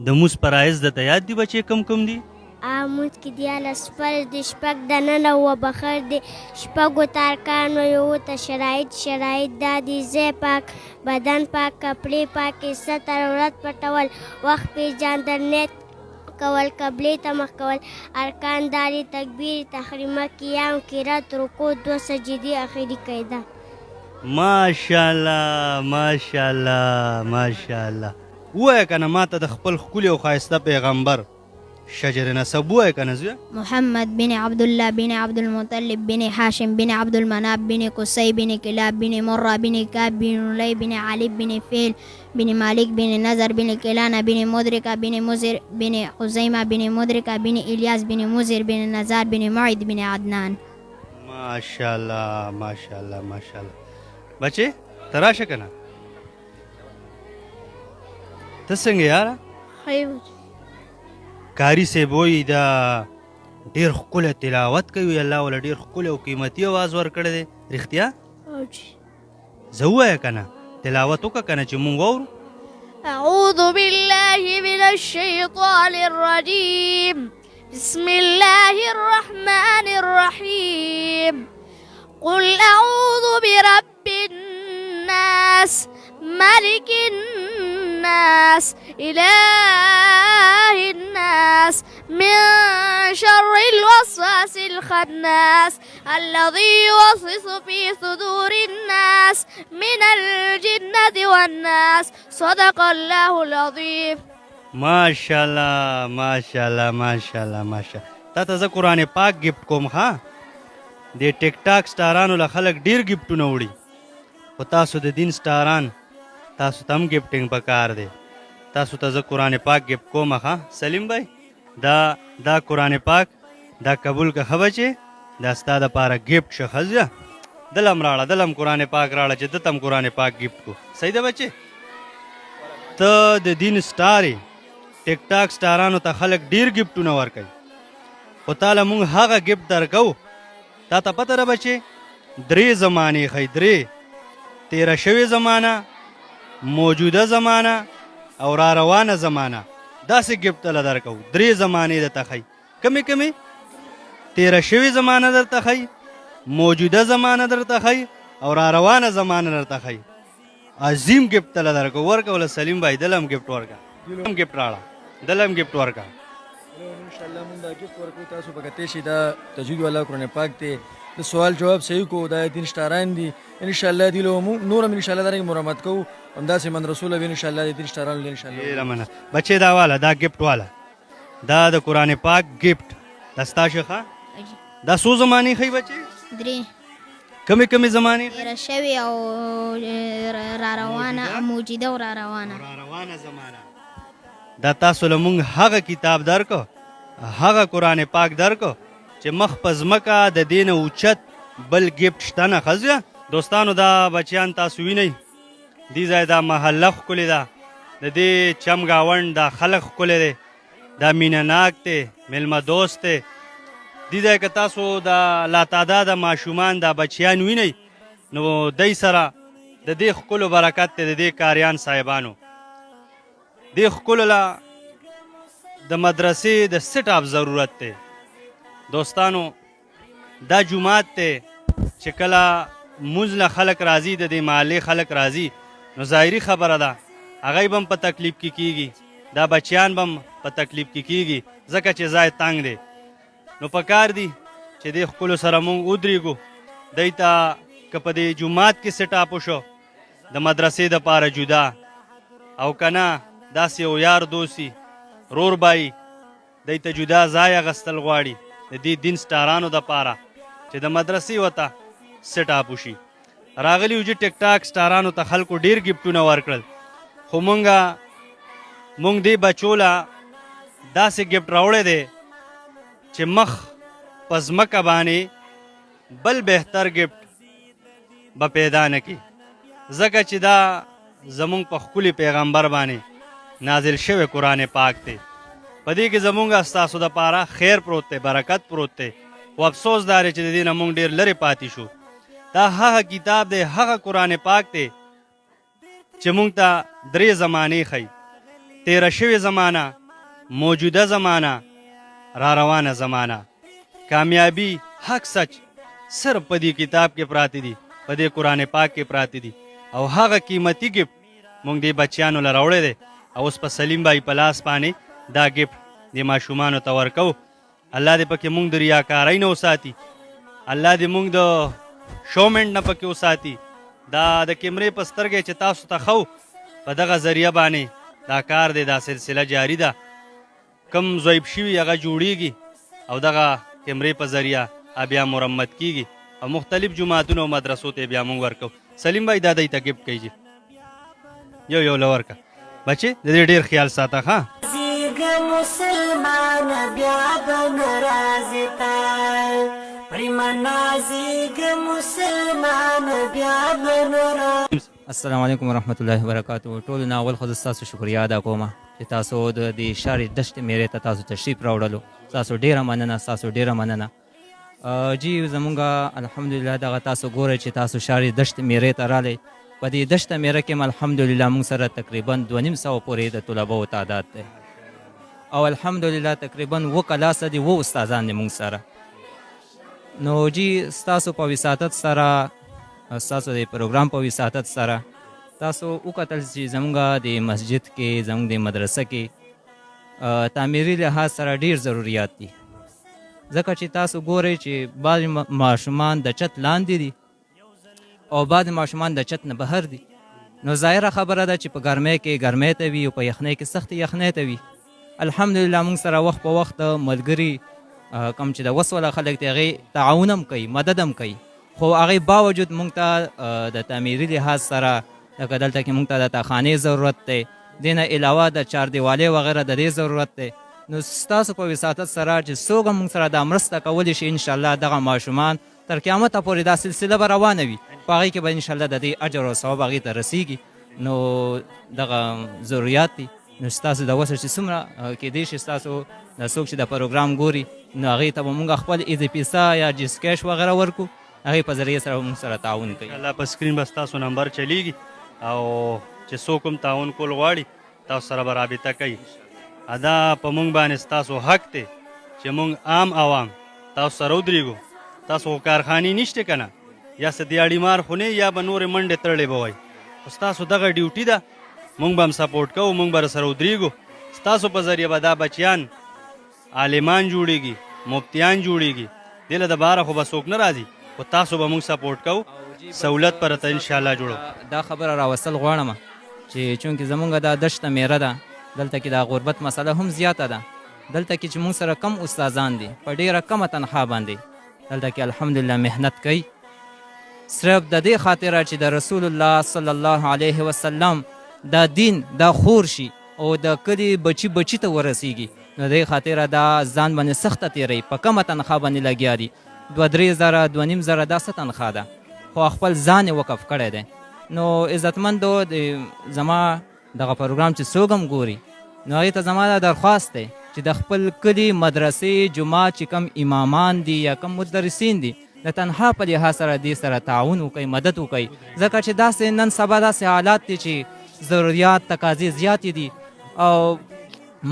د موس فرایض درته یاد دي بچې کم کم دي؟ آمود کې دیارلس فرض دي، شپږ دننه و بخر دي، شپږو ته ارکان وایي، اووه ته شرایط دا دي: ځای پاک، بدن پاک، کپړې پاکې، ستر عورت پټول، وخت پیژندل، نیت کول، قبلې ته مخ کول، ارکان داري، تکبیر تحریمه، قیام، قرات، رکوع، 2 سجدې، آخري قاعده. ماشاءالله ماشاءالله ماشاءالله. ووایه که نه ما ته د خپل ښکلي او ښایسته پیغمبر شجر نسب ووایه که نه زویه. محمد بن عبد الله بن عبد المطلب بن هاشم بن عبد المناف بن قصي بن كلاب بن مرة بن كعب بن لؤي بن علي بن فيل بن مالك بن نذر بن كلانة بن مدركة بن مزر بن خزيمة بن مدركة بن إلياس بن مزر بن نزار بن معد بن عدنان. ماشاءالله ماشاءالله ماشاءالله. بچې ته راشه که نه؟ ته څنګه یاره؟ کاري صاحب وایي دا ډېر ښکلی تلاوت کوي، الله وله ډېر ښکلی او قیمتي اواز ورکړی دی. رښتیا؟ زه ووایه که نه تلاوت وکړه که نه چې مونږ واورو. أعوذ بالله من الشيطان الرجيم. بسم الله الرحمن الرحيم. قل أعوذ برب الناس ملك الناس إله الناس من شر الوسواس الخناس الذي يوسوس في صدور الناس من الجنة والناس. صدق الله العظيم. ماشاءالله ماشاءالله ماشاءالله ماشاءالله. تا ته زه قرآن پاک ګفټ کوم ښه. د ټیک ټاک سټارانو له خلک ډېر ګفټونه وړي، خو تاسو د دین سټاران تاسو ته هم ګفټینګ پکار دی. تاسو ته زه قرآن پاک ګفټ کوم ښه. سلیم بھائی دا قرآن پاک دا قبول که ښه بچې، دا ستا دپاره ګفټ شه ښه زویه. دله هم راړه، دله هم قرآن پاک راړه چې ده ته هم قرآن پاک ګفټ کو. صحیح ده بچې؟ ته د دین سټار یې، ټیک ټاک سټارانو ته خلک ډېر ګفټونه ورکوي، خو تاله مونږ هغه ګفټ درکوو. تا ته پته ده بچې 3 زمانې ښیي، 3: تیره شوې زمانه، موجوده زمانه او را روانه زمانه. داسې ګفټ تله درکوو. 3 زمانې درته ښیي. کمې؟ تیره شوې زمانه درته ښیي، موجوده زمانه درته ښیي او را روانه زمانه درته ښیي. عظیم ګفټ تله درکوو. ورکه وله سلیم بھائی دله هم ګفټ ورکړه، هم ګفټ راړه، دله هم ګفټ ورکړه. انشاءالله مونږ دا ګفټ ورکوو. تاسو به کتلی شئ دا تجوید والا قرآن پاک دی. د سوال جواب صحیح کو، دا دین سټاران دي. انشاءالله دې له مونږ نور هم انشاءالله دارنګې مرمت کوو، همداسې من رسوله به انشاءالله د دین سټارانو له انشاءالله. ډېره مننه بچې. دا واله دا ګفټ واله دا د قرآن پاک ګفټ دا ستا ښه. دا څو زمانې ښیي بچې؟ 3: کمې زمانې؟ تیره شوې او را روانه، موجوده او را روانه. زمانه. دا تاسو له مونږ هغه کتاب درکو، هغه قرآن پاک درکو چې مخ په ځمکه د دې نه اوچت بل ګفټ شته نه. ښه زویه دوستانو، دا بچیان تاسو وینئ، دې ځای دا محله ښکلې ده، د دې چم ګاونډ دا خلک ښکلی دی، دا مینه ناک دی، میلمه دوست دی. دې ځای که تاسو دا لاتعداده ماشومان دا بچیان وینئ، نو دی سره د دې ښکلو برکت دی د دې کاریان صاحبانو. دې ښکلو له د مدرسې د سټ اپ ضرورت دی. دوستانو دا جومات دی چې کله مونځ له خلک راځي، د دې محلې خلک راځي، نو ظاهري خبره ده هغوی به هم په تکلیف کې کیږي، دا بچیان به هم په تکلیف کې کیږي، ځکه چې ځای تنګ دی. نو پکار دي چې دې ښکلو سره مونږ ودرېږو. دی ته که په دې جومات کې سټ اپ وشو د مدرسې دپاره جدا، او که نه داسې یو یار دوسي رور بایي دی ته جدا ځای اخیستل غواړي د دې دین سټارانو دپاره چې د مدرسې ورته سټ اپ وشي. راغلي وو چې ټیک ټاک سټارانو ته خلکو ډېر ګفټونه ورکړل، خو مونږ دې بچو له داسې ګفټ راوړی دی چې مخ په ځمکه باندې بل بهتر ګفټ به پیدا نه کړي، ځکه چې دا زمونږ په ښکلي پیغمبر باندې نازل شوی قرآن پاک دی. په دې کې زمونږ ستاسو دپاره خیر پروت دی، برکت پروت دی. خو افسوس دا دی چې د دې نه مونږ ډېر لرې پاتې شو. دا هغه کتاب دی، هغه قرآن پاک دی چې مونږ ته 3 زمانې ښیي. تیره شوې زمانه، موجوده زمانه، را روانه زمانه. کامیابی، حق سچ صرف په دې کتاب کې پراته دي، په دې قرآن پاک کې پراته دي. او هغه قیمتي ګفټ مونږ دې بچیانو له راوړی دی او اوس په سلیم بای په لاس باندې دا ګفټ دې ماشومانو ته ورکوو. الله دې پکې مونږ د ریاکارۍ نه وساتي، الله دې مونږ د شومنټ نه پکې وساتي. دا د کیمرې په سترګې چې تاسو ته خو په دغه ذریعه باندې دا کار دی، دا سلسله جاری ده. کم ضعیف شوي هغه جوړیږي او دغه کیمرې په ذریعه بیا مرمت کیږي او مختلف جماعتونو او مدرسو ته بیا مونږ ورکو. سلیم بھائی دا دی ته ګفټ کوي یو یو لورکا بچې د دې ډېر خیال ساته. ها مسلمان بیا د ناراضی تا پریمنازیګ مسلمان بیا د ناراضی. السلام علیکم ورحمۃ اللہ وبرکاتہ. ټول ناول خو تاسو شکریا ادا کوم چې تاسو د دې شارې دشت میرې ته تاسو تشریف راوړلو. تاسو ډیره مننه، تاسو ډیره مننه. جی زمونږه الحمدلله دغه تاسو ګورئ چې تاسو شارې دشت میرې ته رالی. په دې دشت میره کې الحمدلله موږ سره تقریبا 250 پورې د طلباو تعداد دی او الحمدلله تقریبا 2 کلاسه دي، 2 استادان دي موږ سره. نو جی ستاسو په وساطت سره، ستاسو د پروګرام په وساطت سره تاسو وکتل چې زمونږ د مسجد کې، زمونږ د مدرسه کې تعمیري لحاظ سره ډیر ضروریات دي، ځکه چې تاسو ګورئ چې بعضې ماشومان د چت لاندې دي او بعضې ماشومان د چت نه بهر دي. نو ظاهره خبره ده چې په ګرمۍ کې ګرمۍ ته وي او په یخنۍ کې سخت یخنۍ ته وي. الحمدلله موږ سره وخت په وخت ملګري کوم چې د وس والا خلک دي هغې تعاون هم کوي، مدد هم کوي، خو هغې باوجود موږ ته د تعمیري لحاظ سره لکه دلته کې موږ ته د تاخانې ضرورت دی، دې نه علاوه د چاردیوالۍ وغیره د دې ضرورت دی. نو ستاسو په وساطت سره چې څوک هم موږ سره دا مرسته کولی شي، انشاءالله دغه ماشومان تر قیامته پورې دا سلسله به روانه وي، په هغې کې به انشاءالله د دې اجر او ثواب هغې ته رسیږي. نو دغه ضروریات دي. نو ستاسو د وسه چې څومره کیدای شي ستاسو د څوک چې د پروګرام ګوري نو هغې ته به موږ خپل ایزي پیسه یا جیس کیش وغیره ورکو، هغې په ذریعه سره موږ سره تعاون کوي. الله په سکرین به ستاسو نمبر چلیږي او چې څوک هم تعاون کول غواړي تاسو سره به رابطه کوي. دا په موږ باندې ستاسو حق دی چې موږ عام عوام تاسو سره ودرېږو. تاسو خو کارخانې نشته که نه، یا څه دیاړي مار خو نه، یا به نورې منډې تړلې به وایي. خو ستاسو دغه ډیوټي ده، موږ به هم سپورټ کوو، موږ به سره ودرېږو. ستاسو په ذریعه به دا بچیان عالمان جوړېږي، مفتیان جوړېږي. دې له د بهره خو به څوک نه راځي، خو تاسو به موږ سپورټ کوو، سہولت پر ته انشاءالله جوړو. دا خبره راوستل غواړم چې چونکې زمونږ دا دشته میره ده، دلته کې دا غربت مسله هم زیاته ده. دلته کې چې موږ سره کم استادان دي په ډیره کمه تنخوا باندې دلته کې الحمدلله محنت کوي، صرف د دې خاطره چې د رسول الله صلی الله علیه وسلم دا دین دا خور شي او د کلي بچي بچي ته ورسیږي. نو دې خاطره دا ځان باندې سخته تیروي، په کمه تنخوا باندې لګیا دي. 2-3 زره 2.5 زره دا څه تنخوا ده، خو خپل ځان یې وقف کړی دی. نو عزتمندو زما دغه پروګرام چې څوک هم ګوري نو هغې ته زما دا درخواست دی چې د خپل کلي مدرسې جومات چې کم امامان دي یا کم مدرسین دي د تنها په لحاظ سره دې سره تعاون وکړي، مدد وکړي، ځکه چې داسې نن سبا داسې حالات دي چې ضروریات تقاضې زیاتې دي او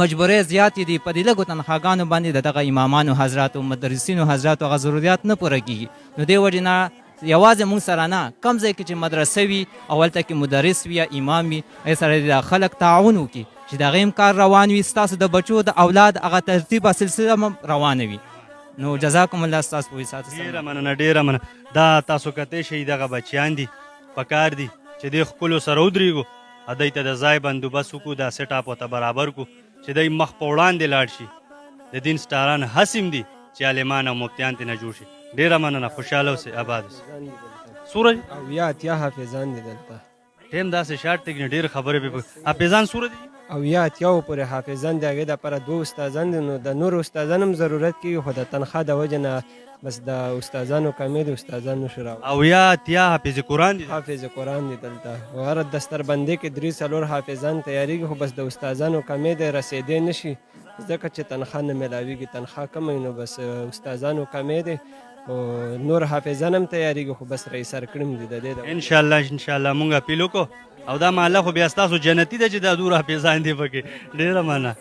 مجبورۍ زیاتې دي. په دې لږو تنخواګانو باندې د دغه امامانو حضراتو مدرسینو حضراتو هغه ضروریات نه پوره کېږي. نو دې وجې نه یوازې موږ سره نه، کم ځای کې چې مدرسه وي او هلته کې مدرس وي یا امام وي، هغې سره د خلک تعاون وکړي چې د هغې هم کار روان وي، ستاسو د بچو د اولاد هغه ترتیب او سلسله هم روانه وي. نو جزاکم الله ستاسو په وساطت سره. ډېره مننه، ډېره مننه. دا تاسو کتی شئ دغه بچیان دي، پکار دي چې دې خپلو سره ودرېږو، دوی ته د ځای بندوبست وکړو، دا سیټ اپ ورته برابر کړو چې دوی مخ په وړاندې لاړ شي. د دین سټاران هسې دي چې عالمان او مفتیان ترې نه جوړ شي. ډېره مننه، خوشحاله اوسئ، آباد اوسئ. سورج او یا اتیا حافظان دي دلته، ټیم داسې شارټ دی چې ډېر خبرې پې حافظان سوره دي او یا اتیاو پورې حافظان دي. هغې دپاره 2 استادان دي، نو د نورو استادانو هم ضرورت کېږي، خو د تنخوا د وجې نه بس د استادانو کمې د استادان نشو راوړي. او یا اتیا حافظ قرآن دي، حافظ قرآن دي دلته. هر دستربندۍ کې 3-4 حافظان تیاریږي، خو بس د استادانو کمې دی، رسېدی نشي ځکه چې تنخوا نه میلاویږي. تنخوا کمه نو بس استادانو کمې دی او نور حافظان هم تیاریږي خو بس رئیس سر کړم دي د دې د ان شاء الله مونږ اپیل وکړو او دا محله خو بیا ستاسو جنتي ده چې دا دور حافظان دي پکې ډېره مننه